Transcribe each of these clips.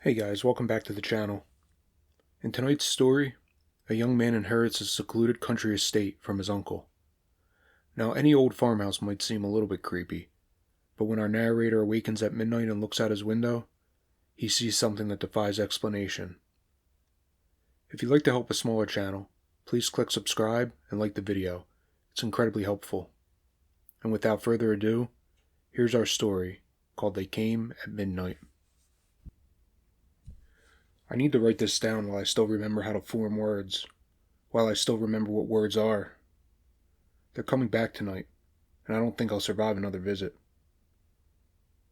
Hey guys, welcome back to the channel. In tonight's story, a young man inherits a secluded country estate from his uncle. Now, any old farmhouse might seem a little bit creepy, but when our narrator awakens at midnight and looks out his window, he sees something that defies explanation. If you'd like to help a smaller channel, please click subscribe and like the video. It's incredibly helpful. And without further ado, here's our story, called They Came at Midnight. I need to write this down while I still remember how to form words, while I still remember what words are. They're coming back tonight, and I don't think I'll survive another visit.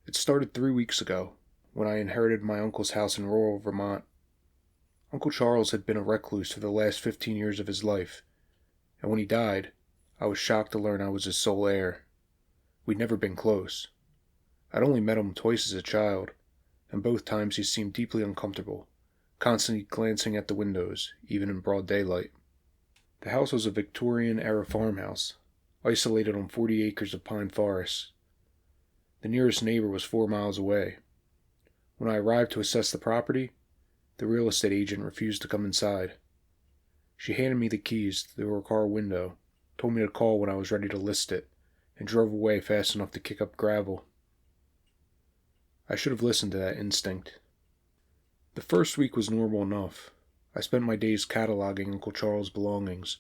It started 3 weeks ago, when I inherited my uncle's house in rural Vermont. Uncle Charles had been a recluse for the last 15 years of his life, and when he died, I was shocked to learn I was his sole heir. We'd never been close. I'd only met him twice as a child, and both times he seemed deeply uncomfortable, constantly glancing at the windows, even in broad daylight. The house was a Victorian-era farmhouse, isolated on 40 acres of pine forest. The nearest neighbor was 4 miles away. When I arrived to assess the property, the real estate agent refused to come inside. She handed me the keys through her car window, told me to call when I was ready to list it, and drove away fast enough to kick up gravel. I should have listened to that instinct. The first week was normal enough. I spent my days cataloging Uncle Charles' belongings,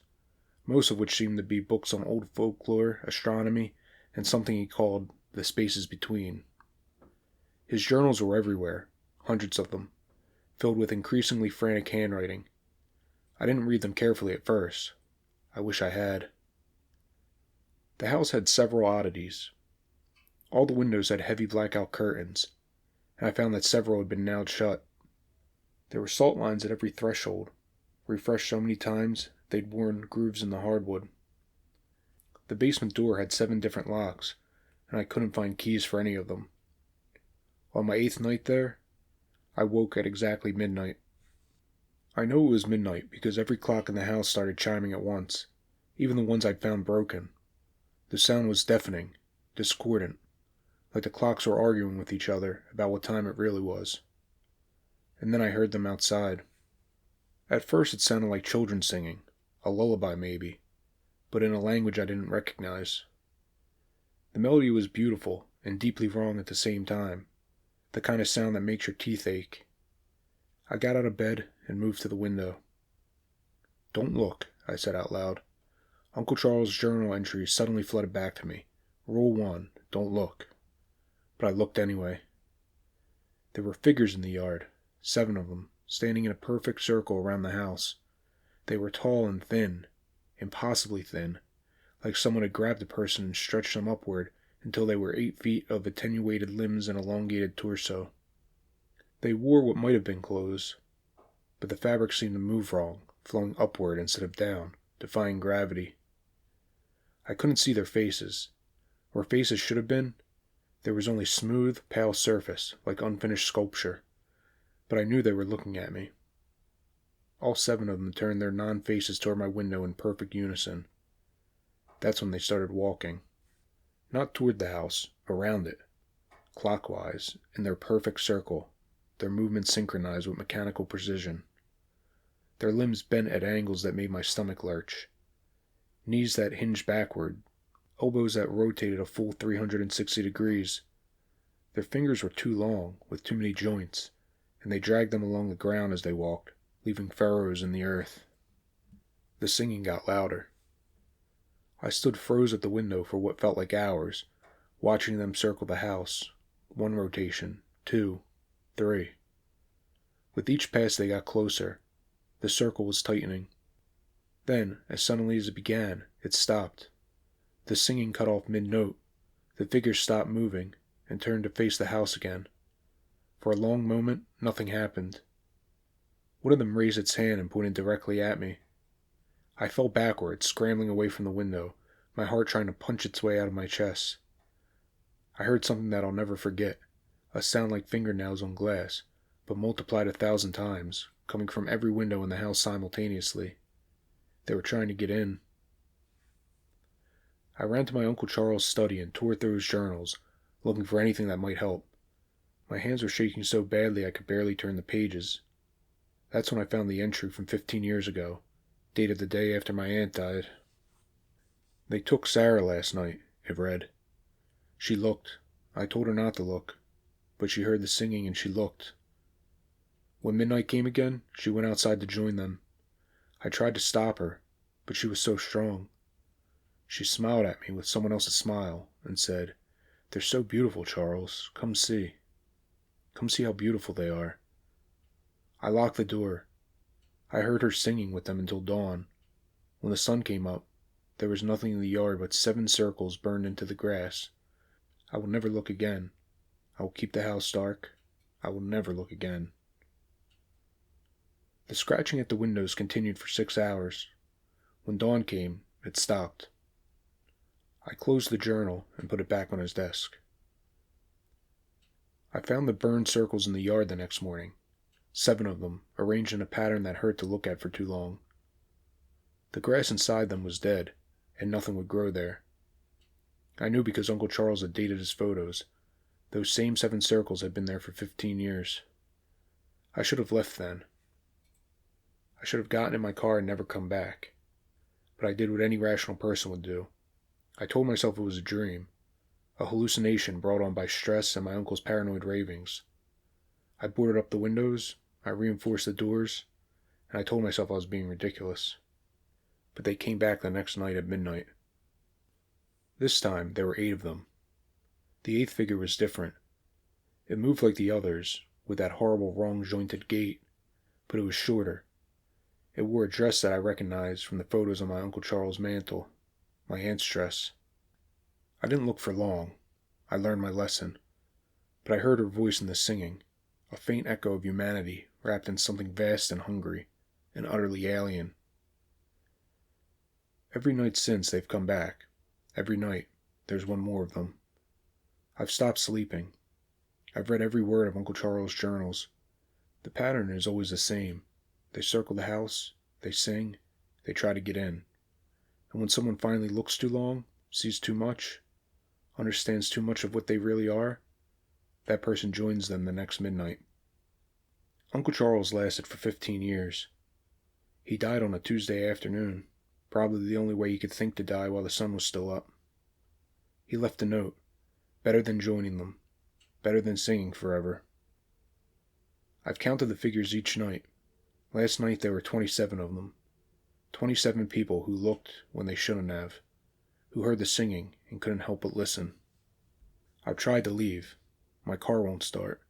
most of which seemed to be books on old folklore, astronomy, and something he called the spaces between. His journals were everywhere, hundreds of them, filled with increasingly frantic handwriting. I didn't read them carefully at first. I wish I had. The house had several oddities. All the windows had heavy blackout curtains, and I found that several had been nailed shut. There were salt lines at every threshold, refreshed so many times they'd worn grooves in the hardwood. The basement door had 7 different locks, and I couldn't find keys for any of them. On my 8th night there, I woke at exactly midnight. I know it was midnight because every clock in the house started chiming at once, even the ones I'd found broken. The sound was deafening, discordant, like the clocks were arguing with each other about what time it really was. And then I heard them outside. At first it sounded like children singing, a lullaby maybe, but in a language I didn't recognize. The melody was beautiful and deeply wrong at the same time, the kind of sound that makes your teeth ache. I got out of bed and moved to the window. "Don't look," I said out loud. Uncle Charles' journal entries suddenly flooded back to me. Rule 1, don't look. But I looked anyway. There were figures in the yard, 7 of them, standing in a perfect circle around the house. They were tall and thin, impossibly thin, like someone had grabbed a person and stretched them upward until they were 8 feet of attenuated limbs and elongated torso. They wore what might have been clothes, but the fabric seemed to move wrong, flowing upward instead of down, defying gravity. I couldn't see their faces. Where faces should have been, there was only smooth, pale surface, like unfinished sculpture. But I knew they were looking at me. All 7 of them turned their non-faces toward my window in perfect unison. That's when they started walking. Not toward the house, around it. Clockwise, in their perfect circle, their movements synchronized with mechanical precision. Their limbs bent at angles that made my stomach lurch. Knees that hinged backward, elbows that rotated a full 360 degrees. Their fingers were too long, with too many joints, and they dragged them along the ground as they walked, leaving furrows in the earth. The singing got louder. I stood froze at the window for what felt like hours, watching them circle the house. 1 rotation, 2, 3. With each pass they got closer. The circle was tightening. Then, as suddenly as it began, it stopped. The singing cut off mid-note. The figures stopped moving and turned to face the house again. For a long moment, nothing happened. One of them raised its hand and pointed directly at me. I fell backward, scrambling away from the window, my heart trying to punch its way out of my chest. I heard something that I'll never forget, a sound like fingernails on glass, but multiplied 1,000 times, coming from every window in the house simultaneously. They were trying to get in. I ran to my Uncle Charles' study and tore through his journals, looking for anything that might help. My hands were shaking so badly I could barely turn the pages. That's when I found the entry from 15 years ago, dated the day after my aunt died. "They took Sarah last night," it read. "She looked. I told her not to look, but she heard the singing and she looked. When midnight came again, she went outside to join them. I tried to stop her, but she was so strong. She smiled at me with someone else's smile and said, 'They're so beautiful, Charles. Come see. Come see how beautiful they are.' I locked the door. I heard her singing with them until dawn. When the sun came up, there was nothing in the yard but 7 circles burned into the grass. I will never look again. I will keep the house dark. I will never look again." The scratching at the windows continued for 6 hours. When dawn came, it stopped. I closed the journal and put it back on his desk. I found the burned circles in the yard the next morning, 7 of them, arranged in a pattern that hurt to look at for too long. The grass inside them was dead, and nothing would grow there. I knew because Uncle Charles had dated his photos. Those same 7 circles had been there for 15 years. I should have left then. I should have gotten in my car and never come back. But I did what any rational person would do. I told myself it was a dream, a hallucination brought on by stress and my uncle's paranoid ravings. I boarded up the windows, I reinforced the doors, and I told myself I was being ridiculous. But they came back the next night at midnight. This time there were 8 of them. The 8th figure was different. It moved like the others, with that horrible wrong-jointed gait, but it was shorter. It wore a dress that I recognized from the photos on my Uncle Charles' mantle, my aunt's dress. I didn't look for long. I learned my lesson. But I heard her voice in the singing, a faint echo of humanity wrapped in something vast and hungry, and utterly alien. Every night since, they've come back. Every night, there's one more of them. I've stopped sleeping. I've read every word of Uncle Charles' journals. The pattern is always the same. They circle the house, they sing, they try to get in. And when someone finally looks too long, sees too much, understands too much of what they really are, that person joins them the next midnight. Uncle Charles lasted for 15 years. He died on a Tuesday afternoon, probably the only way he could think to die while the sun was still up. He left a note, better than joining them, better than singing forever. I've counted the figures each night. Last night there were 27 of them. 27 people who looked when they shouldn't have, who heard the singing and couldn't help but listen. I've tried to leave. My car won't start.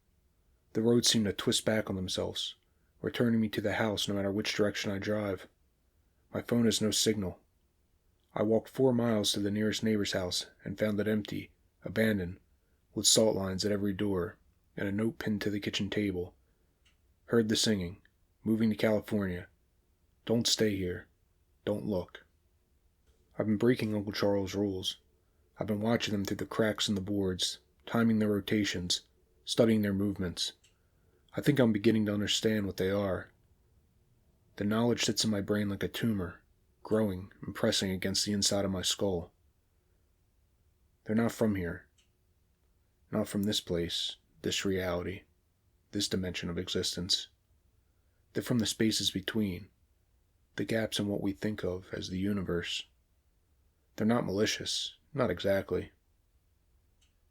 The roads seem to twist back on themselves, returning me to the house no matter which direction I drive. My phone has no signal. I walked 4 miles to the nearest neighbor's house and found it empty, abandoned, with salt lines at every door, and a note pinned to the kitchen table. Heard the singing. Moving to California. Don't stay here. Don't look. I've been breaking Uncle Charles' rules. I've been watching them through the cracks in the boards, timing their rotations, studying their movements. I think I'm beginning to understand what they are. The knowledge sits in my brain like a tumor, growing and pressing against the inside of my skull. They're not from here. Not from this place, this reality, this dimension of existence. They're from the spaces between, the gaps in what we think of as the universe. They're not malicious, not exactly.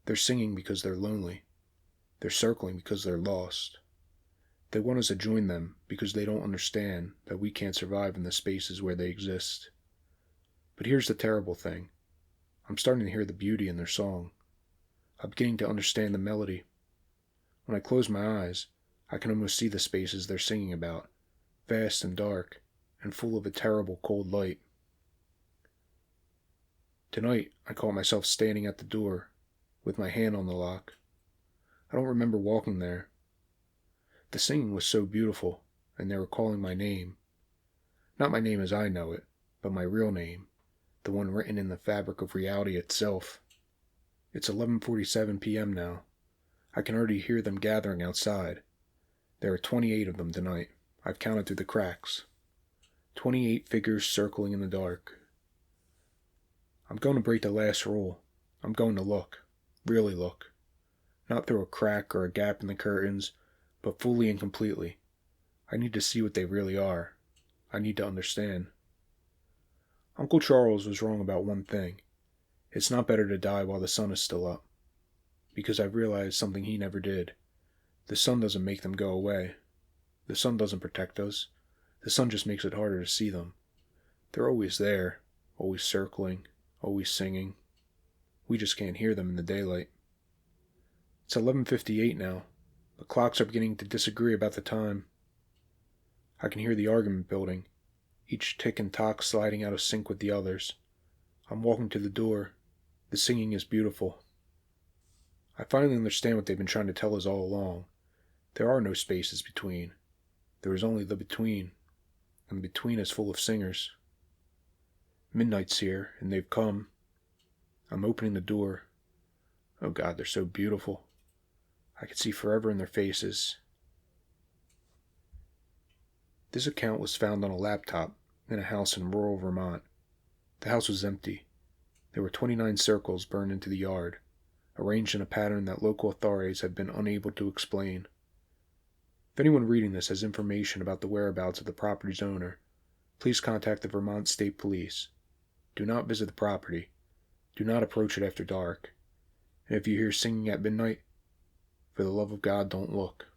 They're singing because they're lonely. They're circling because they're lost. They want us to join them because they don't understand that we can't survive in the spaces where they exist. But here's the terrible thing. I'm starting to hear the beauty in their song. I'm beginning to understand the melody. When I close my eyes, I can almost see the spaces they're singing about, vast and dark, and full of a terrible cold light. Tonight, I caught myself standing at the door, with my hand on the lock. I don't remember walking there. The singing was so beautiful, and they were calling my name. Not my name as I know it, but my real name, the one written in the fabric of reality itself. It's 11:47 p.m. now. I can already hear them gathering outside. There are 28 of them tonight. I've counted through the cracks. 28 figures circling in the dark. I'm going to break the last rule. I'm going to look. Really look. Not through a crack or a gap in the curtains, but fully and completely. I need to see what they really are. I need to understand. Uncle Charles was wrong about one thing. It's not better to die while the sun is still up. Because I've realized something he never did. The sun doesn't make them go away. The sun doesn't protect us. The sun just makes it harder to see them. They're always there, always circling, always singing. We just can't hear them in the daylight. It's 11:58 now. The clocks are beginning to disagree about the time. I can hear the argument building, each tick and tock sliding out of sync with the others. I'm walking to the door. The singing is beautiful. I finally understand what they've been trying to tell us all along. There are no spaces between. There is only the between, and the between is full of singers. Midnight's here, and they've come. I'm opening the door. Oh God, they're so beautiful. I can see forever in their faces. This account was found on a laptop in a house in rural Vermont. The house was empty. There were 29 circles burned into the yard, arranged in a pattern that local authorities have been unable to explain. If anyone reading this has information about the whereabouts of the property's owner, please contact the Vermont State Police. Do not visit the property. Do not approach it after dark. And if you hear singing at midnight, for the love of God, don't look.